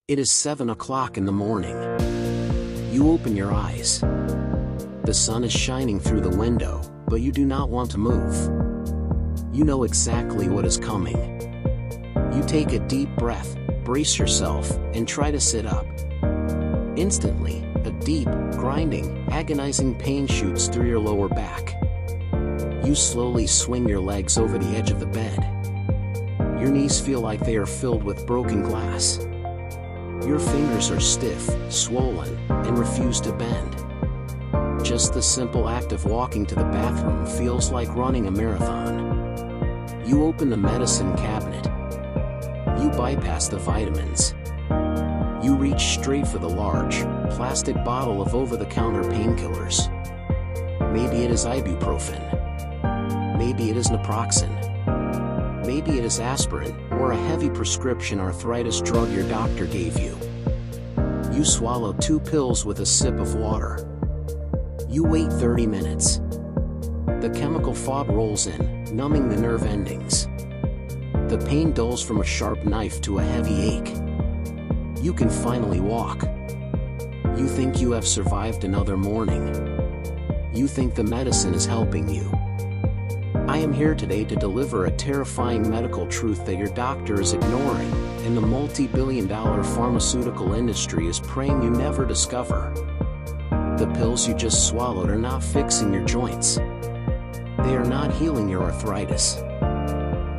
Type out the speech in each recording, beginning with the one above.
It is 7 o'clock in the morning. You open your eyes. The sun is shining through the window, but you do not want to move. You know exactly what is coming. You take a deep breath, brace yourself, and try to sit up. Instantly, a deep, grinding, agonizing pain shoots through your lower back. You slowly swing your legs over the edge of the bed. Your knees feel like they are filled with broken glass. Your fingers are stiff, swollen, and refuse to bend. Just the simple act of walking to the bathroom feels like running a marathon. You open the medicine cabinet. You bypass the vitamins. You reach straight for the large, plastic bottle of over-the-counter painkillers. Maybe it is ibuprofen. Maybe it is naproxen. Maybe it is aspirin, or a heavy prescription arthritis drug your doctor gave you. You swallow 2 pills with a sip of water. You wait 30 minutes. The chemical fog rolls in, numbing the nerve endings. The pain dulls from a sharp knife to a heavy ache. You can finally walk. You think you have survived another morning. You think the medicine is helping you. I am here today to deliver a terrifying medical truth that your doctor is ignoring, and the multi-billion-dollar pharmaceutical industry is praying you never discover. The pills you just swallowed are not fixing your joints. They are not healing your arthritis.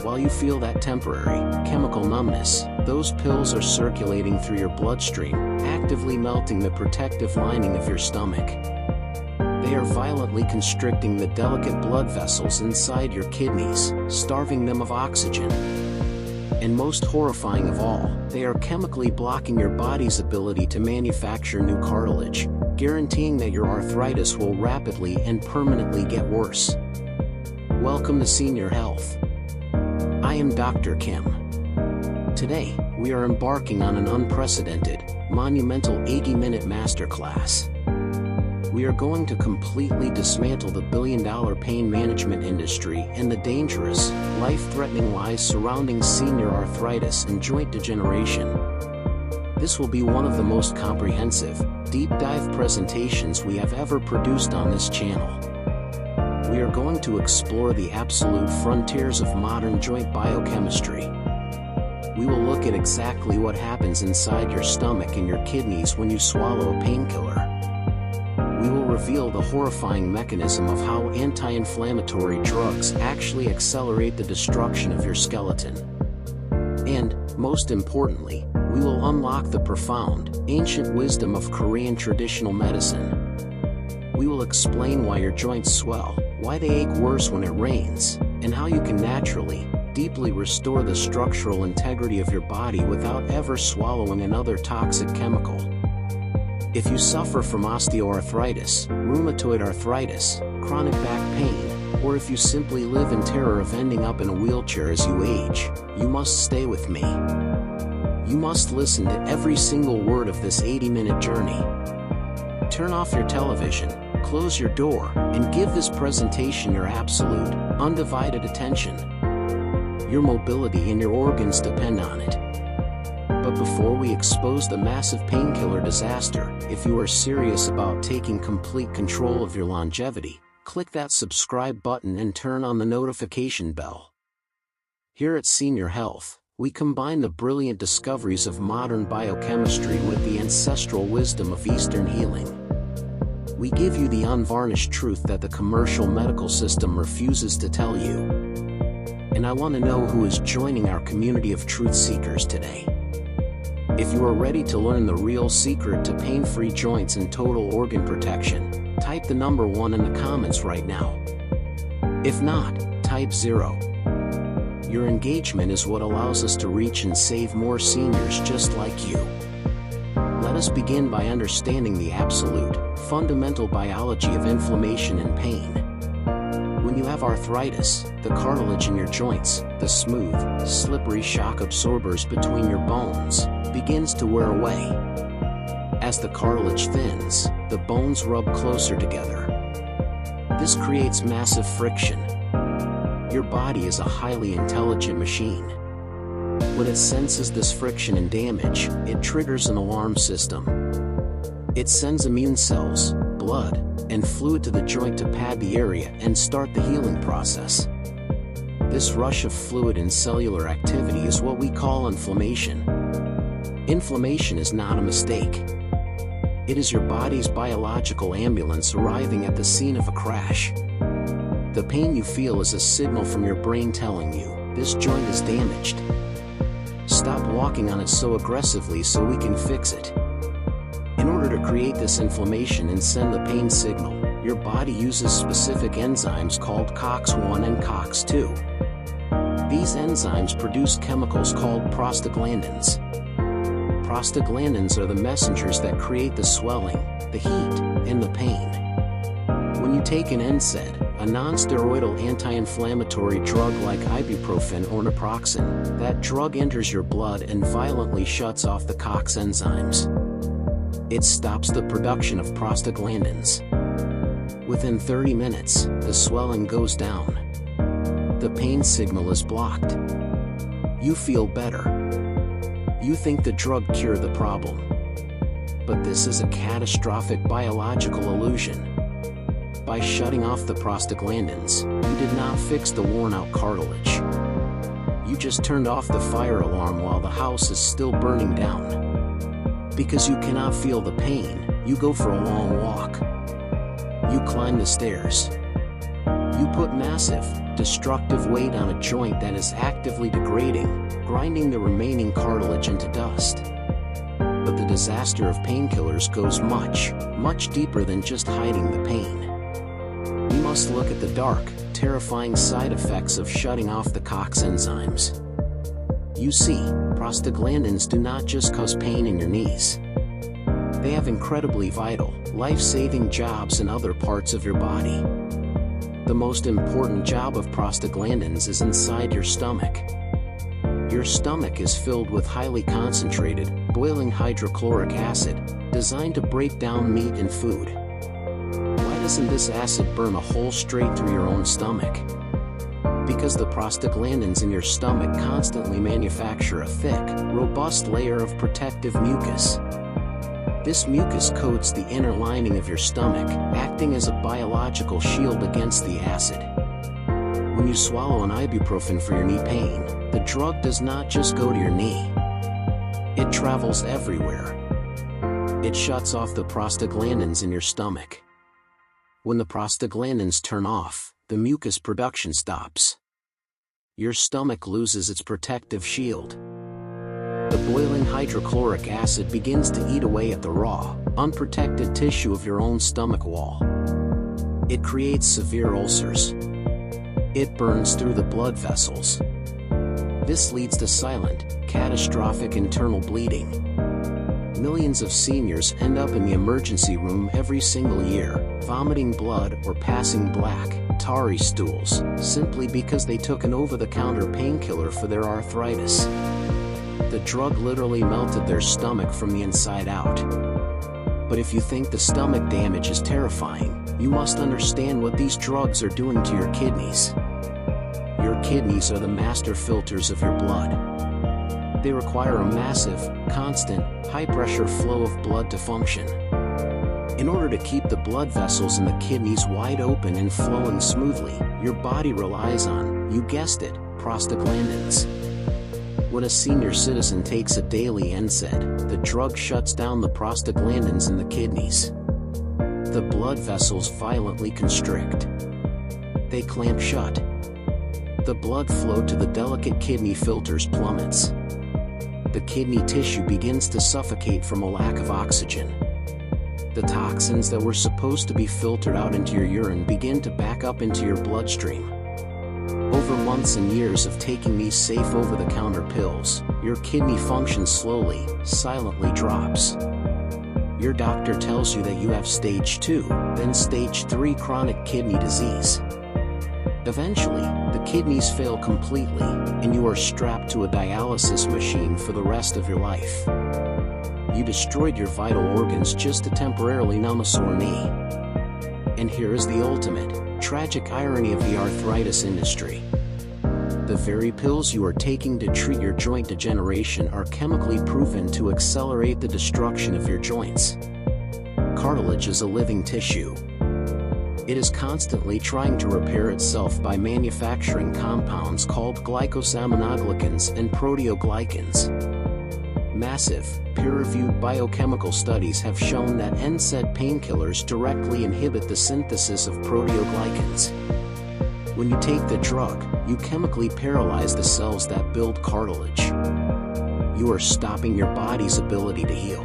While you feel that temporary, chemical numbness, those pills are circulating through your bloodstream, actively melting the protective lining of your stomach. They are violently constricting the delicate blood vessels inside your kidneys, starving them of oxygen. And most horrifying of all, they are chemically blocking your body's ability to manufacture new cartilage, guaranteeing that your arthritis will rapidly and permanently get worse. Welcome to Senior Health. I am Dr. Kim. Today, we are embarking on an unprecedented, monumental 80-minute masterclass. We are going to completely dismantle the billion-dollar pain management industry and the dangerous, life-threatening lies surrounding senior arthritis and joint degeneration. This will be one of the most comprehensive, deep-dive presentations we have ever produced on this channel. We are going to explore the absolute frontiers of modern joint biochemistry. We will look at exactly what happens inside your stomach and your kidneys when you swallow a painkiller. We will reveal the horrifying mechanism of how anti-inflammatory drugs actually accelerate the destruction of your skeleton. And, most importantly, we will unlock the profound, ancient wisdom of Korean traditional medicine. We will explain why your joints swell, why they ache worse when it rains, and how you can naturally, deeply restore the structural integrity of your body without ever swallowing another toxic chemical. If you suffer from osteoarthritis, rheumatoid arthritis, chronic back pain, or if you simply live in terror of ending up in a wheelchair as you age, you must stay with me. You must listen to every single word of this 80-minute journey. Turn off your television, close your door, and give this presentation your absolute, undivided attention. Your mobility and your organs depend on it. But before we expose the massive painkiller disaster, if you are serious about taking complete control of your longevity, click that subscribe button and turn on the notification bell. Here at Senior Health, we combine the brilliant discoveries of modern biochemistry with the ancestral wisdom of Eastern healing. We give you the unvarnished truth that the commercial medical system refuses to tell you. And I want to know who is joining our community of truth seekers today. If you are ready to learn the real secret to pain-free joints and total organ protection, type the number 1 in the comments right now. If not, type 0. Your engagement is what allows us to reach and save more seniors just like you. Let us begin by understanding the absolute, fundamental biology of inflammation and pain. When you have arthritis, the cartilage in your joints, the smooth, slippery shock absorbers between your bones, begins to wear away. As the cartilage thins, the bones rub closer together. This creates massive friction. Your body is a highly intelligent machine. When it senses this friction and damage, it triggers an alarm system. It sends immune cells, blood, and fluid to the joint to pad the area and start the healing process. This rush of fluid and cellular activity is what we call inflammation. Inflammation is not a mistake. It is your body's biological ambulance arriving at the scene of a crash. The pain you feel is a signal from your brain telling you, this joint is damaged. Stop walking on it so aggressively so we can fix it. In order to create this inflammation and send the pain signal, your body uses specific enzymes called COX-1 and COX-2. These enzymes produce chemicals called prostaglandins. Prostaglandins are the messengers that create the swelling, the heat, and the pain. When you take an NSAID, a non-steroidal anti-inflammatory drug like ibuprofen or naproxen, that drug enters your blood and violently shuts off the COX enzymes. It stops the production of prostaglandins. Within 30 minutes, the swelling goes down. The pain signal is blocked. You feel better. You think the drug cured the problem. But this is a catastrophic biological illusion. By shutting off the prostaglandins, you did not fix the worn-out cartilage. You just turned off the fire alarm while the house is still burning down. Because you cannot feel the pain, you go for a long walk. You climb the stairs. You put massive, destructive weight on a joint that is actively degrading, grinding the remaining cartilage into dust. But the disaster of painkillers goes much, much deeper than just hiding the pain. We must look at the dark, terrifying side effects of shutting off the COX enzymes. You see, prostaglandins do not just cause pain in your knees. They have incredibly vital, life-saving jobs in other parts of your body. The most important job of prostaglandins is inside your stomach. Your stomach is filled with highly concentrated, boiling hydrochloric acid, designed to break down meat and food. Why doesn't this acid burn a hole straight through your own stomach? Because the prostaglandins in your stomach constantly manufacture a thick, robust layer of protective mucus. This mucus coats the inner lining of your stomach, acting as a biological shield against the acid. When you swallow an ibuprofen for your knee pain, the drug does not just go to your knee. It travels everywhere. It shuts off the prostaglandins in your stomach. When the prostaglandins turn off, the mucus production stops. Your stomach loses its protective shield. The boiling hydrochloric acid begins to eat away at the raw, unprotected tissue of your own stomach wall. It creates severe ulcers. It burns through the blood vessels. This leads to silent, catastrophic internal bleeding. Millions of seniors end up in the emergency room every single year, vomiting blood or passing black, tarry stools, simply because they took an over-the-counter painkiller for their arthritis. The drug literally melted their stomach from the inside out. But if you think the stomach damage is terrifying, you must understand what these drugs are doing to your kidneys. Your kidneys are the master filters of your blood. They require a massive, constant, high-pressure flow of blood to function. In order to keep the blood vessels in the kidneys wide open and flowing smoothly, your body relies on, you guessed it, prostaglandins. When a senior citizen takes a daily NSAID, the drug shuts down the prostaglandins in the kidneys. The blood vessels violently constrict. They clamp shut. The blood flow to the delicate kidney filters plummets. The kidney tissue begins to suffocate from a lack of oxygen. The toxins that were supposed to be filtered out into your urine begin to back up into your bloodstream. Over months and years of taking these safe over-the-counter pills, your kidney function slowly, silently drops. Your doctor tells you that you have stage 2, then stage 3 chronic kidney disease. Eventually, the kidneys fail completely, and you are strapped to a dialysis machine for the rest of your life. You destroyed your vital organs just to temporarily numb a sore knee. And here is the ultimate, tragic irony of the arthritis industry. The very pills you are taking to treat your joint degeneration are chemically proven to accelerate the destruction of your joints. Cartilage is a living tissue. It is constantly trying to repair itself by manufacturing compounds called glycosaminoglycans and proteoglycans. Massive, peer-reviewed biochemical studies have shown that NSAID painkillers directly inhibit the synthesis of proteoglycans. When you take the drug, you chemically paralyze the cells that build cartilage. You are stopping your body's ability to heal.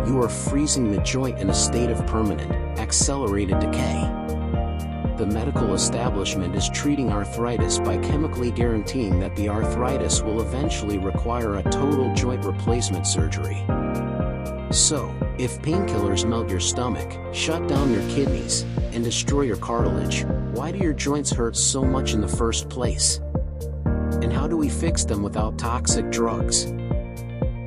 You are freezing the joint in a state of permanent, accelerated decay. The medical establishment is treating arthritis by chemically guaranteeing that the arthritis will eventually require a total joint replacement surgery. So, if painkillers melt your stomach, shut down your kidneys, and destroy your cartilage, why do your joints hurt so much in the first place? And how do we fix them without toxic drugs?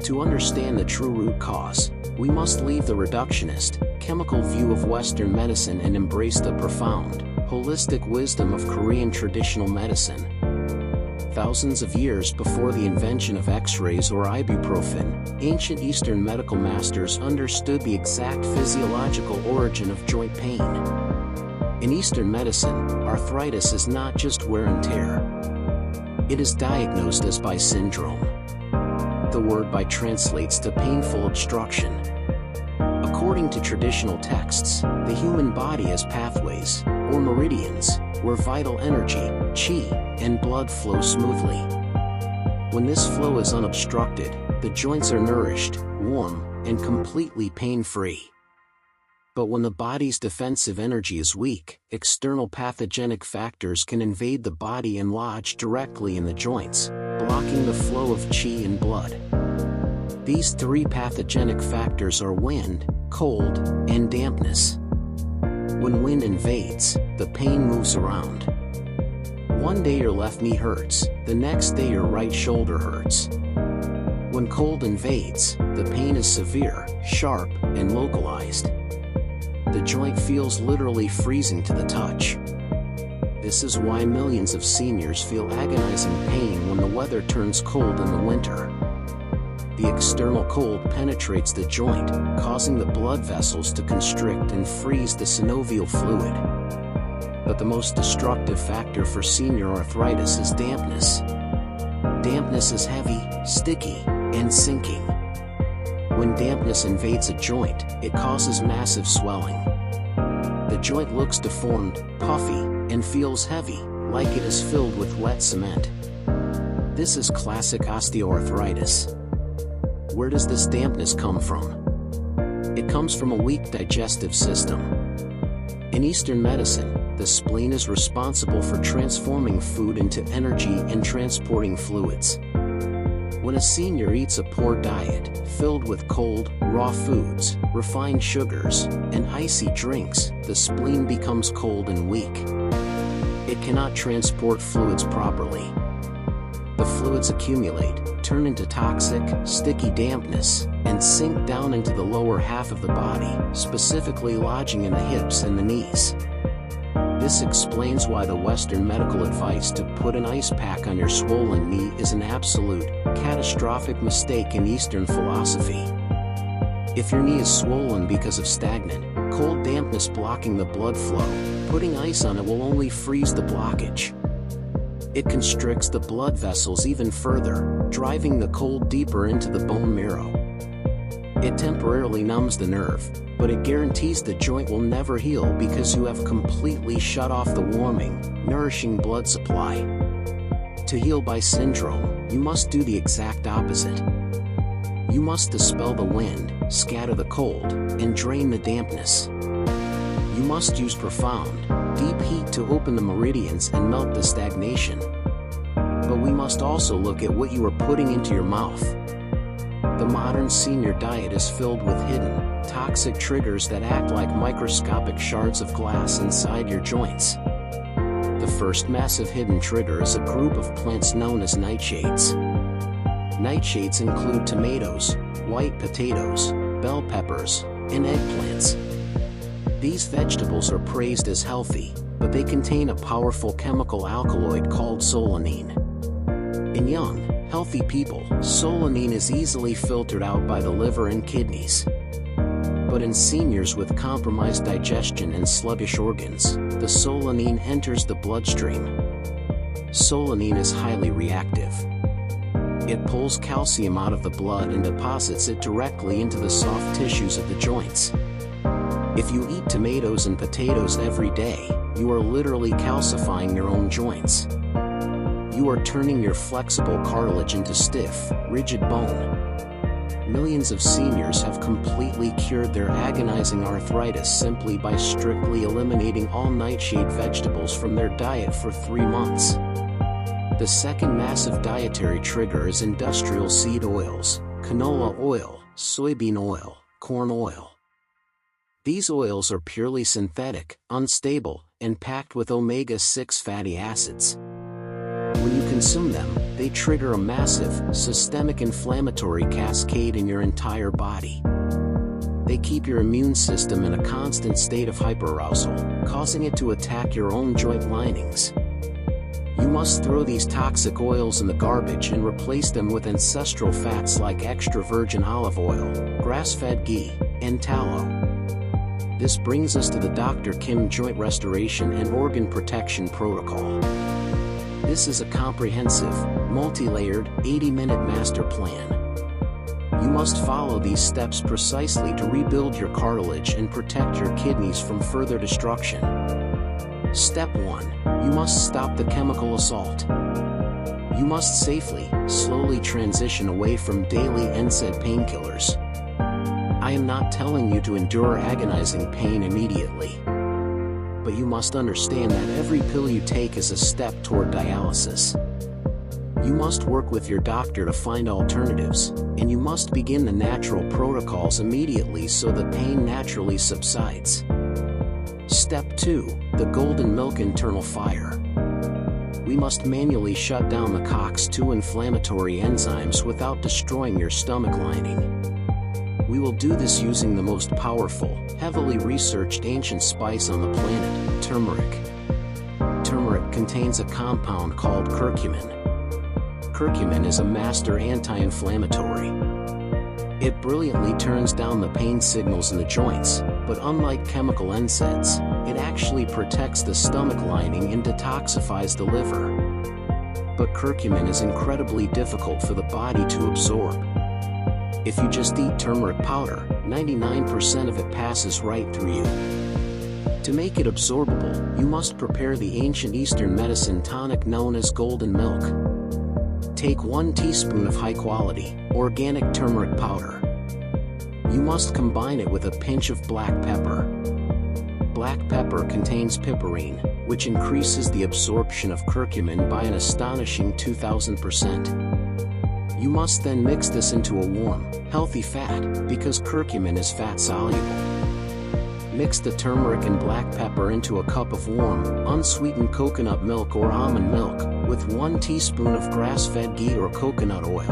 To understand the true root cause, we must leave the reductionist, chemical view of Western medicine and embrace the profound, holistic wisdom of Korean traditional medicine. Thousands of years before the invention of X-rays or ibuprofen, ancient Eastern medical masters understood the exact physiological origin of joint pain. In Eastern medicine, arthritis is not just wear and tear. It is diagnosed as bi syndrome. The word bi translates to painful obstruction. According to traditional texts, the human body has pathways, or meridians, where vital energy, qi, and blood flow smoothly. When this flow is unobstructed, the joints are nourished, warm, and completely pain-free. But when the body's defensive energy is weak, external pathogenic factors can invade the body and lodge directly in the joints, blocking the flow of qi and blood. These three pathogenic factors are wind, cold, and dampness. When wind invades, the pain moves around. One day your left knee hurts, the next day your right shoulder hurts. When cold invades, the pain is severe, sharp, and localized. The joint feels literally freezing to the touch. This is why millions of seniors feel agonizing pain when the weather turns cold in the winter. The external cold penetrates the joint, causing the blood vessels to constrict and freeze the synovial fluid. But the most destructive factor for senior arthritis is dampness. Dampness is heavy, sticky, and sinking. When dampness invades a joint, it causes massive swelling. The joint looks deformed, puffy, and feels heavy, like it is filled with wet cement. This is classic osteoarthritis. Where does this dampness come from? It comes from a weak digestive system. In Eastern medicine, the spleen is responsible for transforming food into energy and transporting fluids. When a senior eats a poor diet, filled with cold, raw foods, refined sugars, and icy drinks, the spleen becomes cold and weak. It cannot transport fluids properly. The fluids accumulate, turn into toxic, sticky dampness, and sink down into the lower half of the body, specifically lodging in the hips and the knees. This explains why the Western medical advice to put an ice pack on your swollen knee is an absolute, catastrophic mistake in Eastern philosophy. If your knee is swollen because of stagnant, cold dampness blocking the blood flow, putting ice on it will only freeze the blockage. It constricts the blood vessels even further, driving the cold deeper into the bone marrow. It temporarily numbs the nerve, but it guarantees the joint will never heal because you have completely shut off the warming, nourishing blood supply. To heal bi syndrome, you must do the exact opposite. You must dispel the wind, scatter the cold, and drain the dampness. You must use profound, deep heat to open the meridians and melt the stagnation. But we must also look at what you are putting into your mouth. The modern senior diet is filled with hidden, toxic triggers that act like microscopic shards of glass inside your joints. The first massive hidden trigger is a group of plants known as nightshades. Nightshades include tomatoes, white potatoes, bell peppers, and eggplants. These vegetables are praised as healthy, but they contain a powerful chemical alkaloid called solanine. In young, healthy people, solanine is easily filtered out by the liver and kidneys. But in seniors with compromised digestion and sluggish organs, the solanine enters the bloodstream. Solanine is highly reactive. It pulls calcium out of the blood and deposits it directly into the soft tissues of the joints. If you eat tomatoes and potatoes every day, you are literally calcifying your own joints. You are turning your flexible cartilage into stiff, rigid bone. Millions of seniors have completely cured their agonizing arthritis simply by strictly eliminating all nightshade vegetables from their diet for 3 months. The second massive dietary trigger is industrial seed oils, canola oil, soybean oil, corn oil. These oils are purely synthetic, unstable, and packed with omega-6 fatty acids. When you consume them, they trigger a massive, systemic inflammatory cascade in your entire body. They keep your immune system in a constant state of hyperarousal, causing it to attack your own joint linings. You must throw these toxic oils in the garbage and replace them with ancestral fats like extra virgin olive oil, grass-fed ghee, and tallow. This brings us to the Dr. Kim Joint Restoration and Organ Protection Protocol. This is a comprehensive, multi-layered, 80-minute master plan. You must follow these steps precisely to rebuild your cartilage and protect your kidneys from further destruction. Step 1. You must stop the chemical assault. You must safely, slowly transition away from daily NSAID painkillers. I am not telling you to endure agonizing pain immediately. But you must understand that every pill you take is a step toward dialysis. You must work with your doctor to find alternatives, and you must begin the natural protocols immediately so the pain naturally subsides. Step 2. The golden milk internal fire. We must manually shut down the COX-2 inflammatory enzymes without destroying your stomach lining. We will do this using the most powerful, heavily researched ancient spice on the planet, turmeric. Turmeric contains a compound called curcumin. Curcumin is a master anti-inflammatory. It brilliantly turns down the pain signals in the joints, but unlike chemical NSAIDs, it actually protects the stomach lining and detoxifies the liver. But curcumin is incredibly difficult for the body to absorb. If you just eat turmeric powder, 99% of it passes right through you. To make it absorbable, you must prepare the ancient Eastern medicine tonic known as golden milk. Take 1 teaspoon of high-quality, organic turmeric powder. You must combine it with a pinch of black pepper. Black pepper contains piperine, which increases the absorption of curcumin by an astonishing 2000%. You must then mix this into a warm, healthy fat, because curcumin is fat-soluble. Mix the turmeric and black pepper into a cup of warm, unsweetened coconut milk or almond milk, with 1 teaspoon of grass-fed ghee or coconut oil.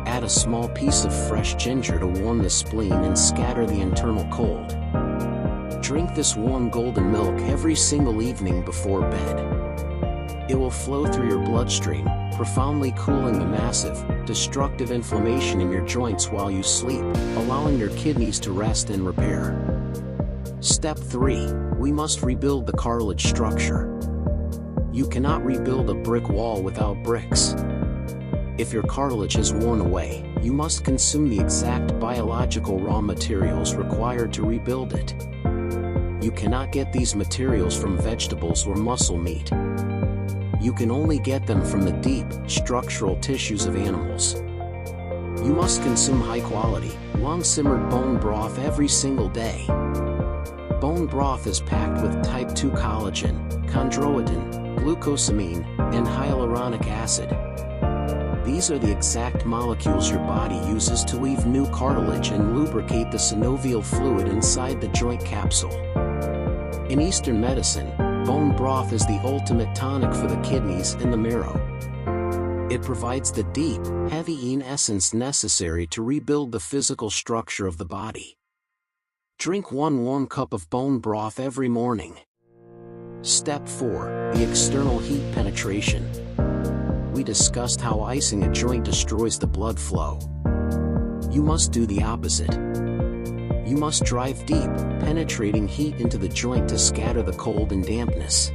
Add a small piece of fresh ginger to warm the spleen and scatter the internal cold. Drink this warm golden milk every single evening before bed. It will flow through your bloodstream, profoundly cooling the massive, destructive inflammation in your joints while you sleep, allowing your kidneys to rest and repair. Step 3. We must rebuild the cartilage structure. You cannot rebuild a brick wall without bricks. If your cartilage has worn away, you must consume the exact biological raw materials required to rebuild it. You cannot get these materials from vegetables or muscle meat. You can only get them from the deep, structural tissues of animals. You must consume high-quality, long-simmered bone broth every single day. Bone broth is packed with type 2 collagen, chondroitin, glucosamine, and hyaluronic acid. These are the exact molecules your body uses to weave new cartilage and lubricate the synovial fluid inside the joint capsule. In Eastern medicine, bone broth is the ultimate tonic for the kidneys and the marrow. It provides the deep, heavy essence necessary to rebuild the physical structure of the body. Drink 1 warm cup of bone broth every morning. Step 4. The external heat penetration. We discussed how icing a joint destroys the blood flow. You must do the opposite. You must drive deep, penetrating heat into the joint to scatter the cold and dampness.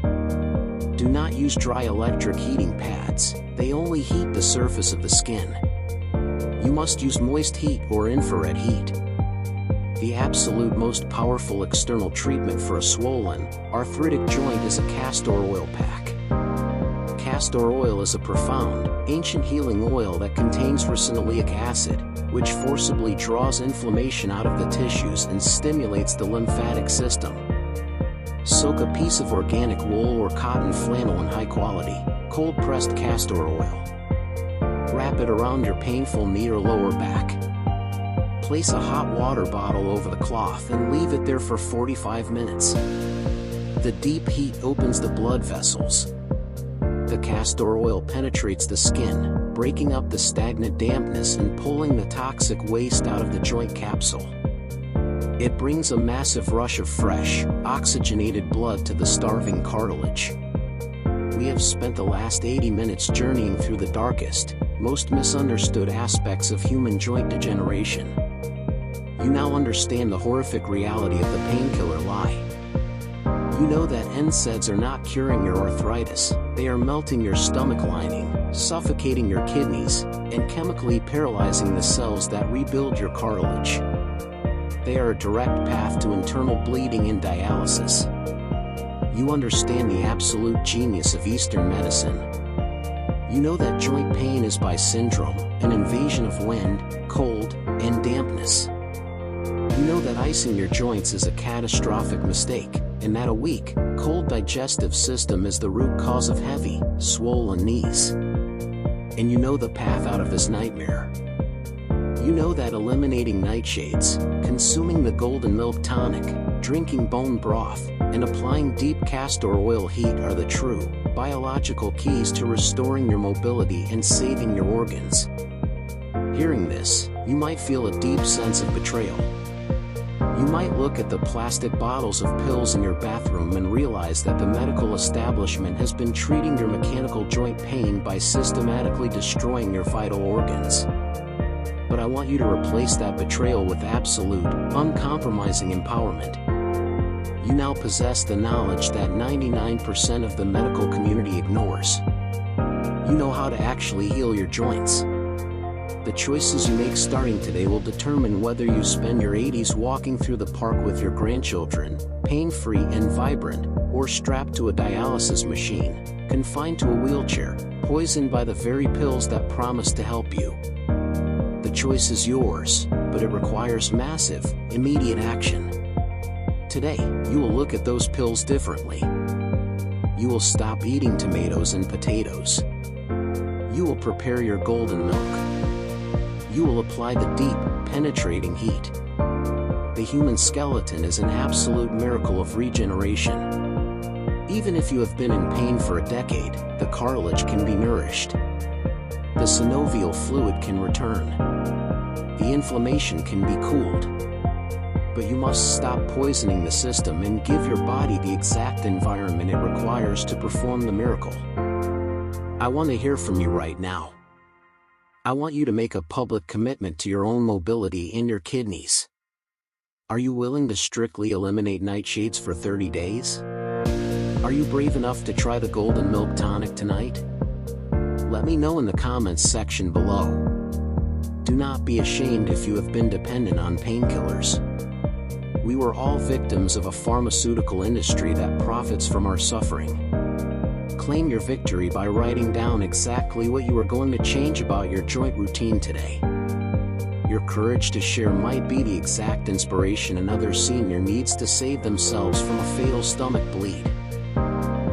Do not use dry electric heating pads, they only heat the surface of the skin. You must use moist heat or infrared heat. The absolute most powerful external treatment for a swollen, arthritic joint is a castor oil pack. Castor oil is a profound, ancient healing oil that contains ricinoleic acid, which forcibly draws inflammation out of the tissues and stimulates the lymphatic system. Soak a piece of organic wool or cotton flannel in high-quality, cold-pressed castor oil. Wrap it around your painful knee or lower back. Place a hot water bottle over the cloth and leave it there for 45 minutes. The deep heat opens the blood vessels. The castor oil penetrates the skin, breaking up the stagnant dampness and pulling the toxic waste out of the joint capsule. It brings a massive rush of fresh, oxygenated blood to the starving cartilage. We have spent the last 80 minutes journeying through the darkest, most misunderstood aspects of human joint degeneration. You now understand the horrific reality of the painkiller lie. You know that NSAIDs are not curing your arthritis, they are melting your stomach lining, suffocating your kidneys, and chemically paralyzing the cells that rebuild your cartilage. They are a direct path to internal bleeding and dialysis. You understand the absolute genius of Eastern medicine. You know that joint pain is by syndrome, an invasion of wind, cold, and dampness. You know that icing your joints is a catastrophic mistake, and that a weak, cold digestive system is the root cause of heavy, swollen knees. And you know the path out of this nightmare. You know that eliminating nightshades, consuming the golden milk tonic, drinking bone broth, and applying deep castor oil heat are the true, biological keys to restoring your mobility and saving your organs. Hearing this, you might feel a deep sense of betrayal. You might look at the plastic bottles of pills in your bathroom and realize that the medical establishment has been treating your mechanical joint pain by systematically destroying your vital organs. But I want you to replace that betrayal with absolute, uncompromising empowerment. You now possess the knowledge that 99% of the medical community ignores. You know how to actually heal your joints. The choices you make starting today will determine whether you spend your 80s walking through the park with your grandchildren, pain-free and vibrant, or strapped to a dialysis machine, confined to a wheelchair, poisoned by the very pills that promise to help you. The choice is yours, but it requires massive, immediate action. Today, you will look at those pills differently. You will stop eating tomatoes and potatoes. You will prepare your golden milk. You will apply the deep, penetrating heat. The human skeleton is an absolute miracle of regeneration. Even if you have been in pain for a decade, the cartilage can be nourished. The synovial fluid can return. The inflammation can be cooled. But you must stop poisoning the system and give your body the exact environment it requires to perform the miracle. I want to hear from you right now. I want you to make a public commitment to your own mobility and your kidneys. Are you willing to strictly eliminate nightshades for 30 days? Are you brave enough to try the golden milk tonic tonight? Let me know in the comments section below. Do not be ashamed if you have been dependent on painkillers. We were all victims of a pharmaceutical industry that profits from our suffering. Claim your victory by writing down exactly what you are going to change about your joint routine today. Your courage to share might be the exact inspiration another senior needs to save themselves from a fatal stomach bleed.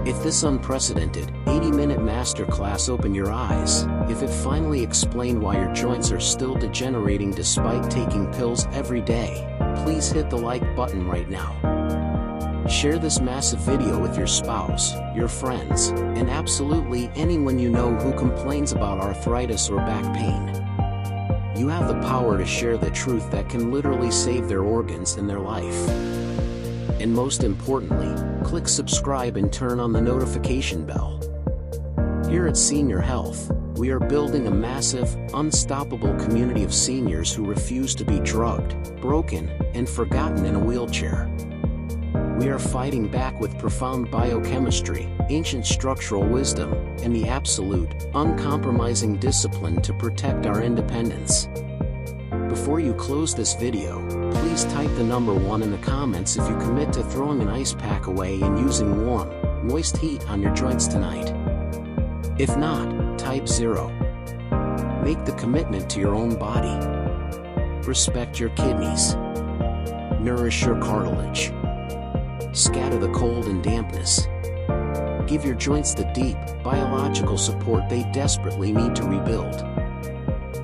If this unprecedented, 80-minute masterclass opened your eyes, if it finally explained why your joints are still degenerating despite taking pills every day, please hit the like button right now. Share this massive video with your spouse, your friends, and absolutely anyone you know who complains about arthritis or back pain. You have the power to share the truth that can literally save their organs and their life. And most importantly, click subscribe and turn on the notification bell. Here at Senior Health, we are building a massive, unstoppable community of seniors who refuse to be drugged, broken, and forgotten in a wheelchair. We are fighting back with profound biochemistry, ancient structural wisdom, and the absolute, uncompromising discipline to protect our independence. Before you close this video, please type the number 1 in the comments if you commit to throwing an ice pack away and using warm, moist heat on your joints tonight. If not, type 0. Make the commitment to your own body. Respect your kidneys. Nourish your cartilage. Scatter the cold and dampness. Give your joints the deep, biological support they desperately need to rebuild.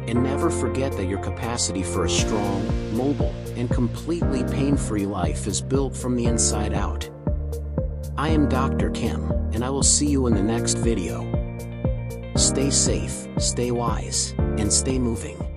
And never forget that your capacity for a strong, mobile, and completely pain-free life is built from the inside out. I am Dr. Kim, and I will see you in the next video. Stay safe, stay wise, and stay moving.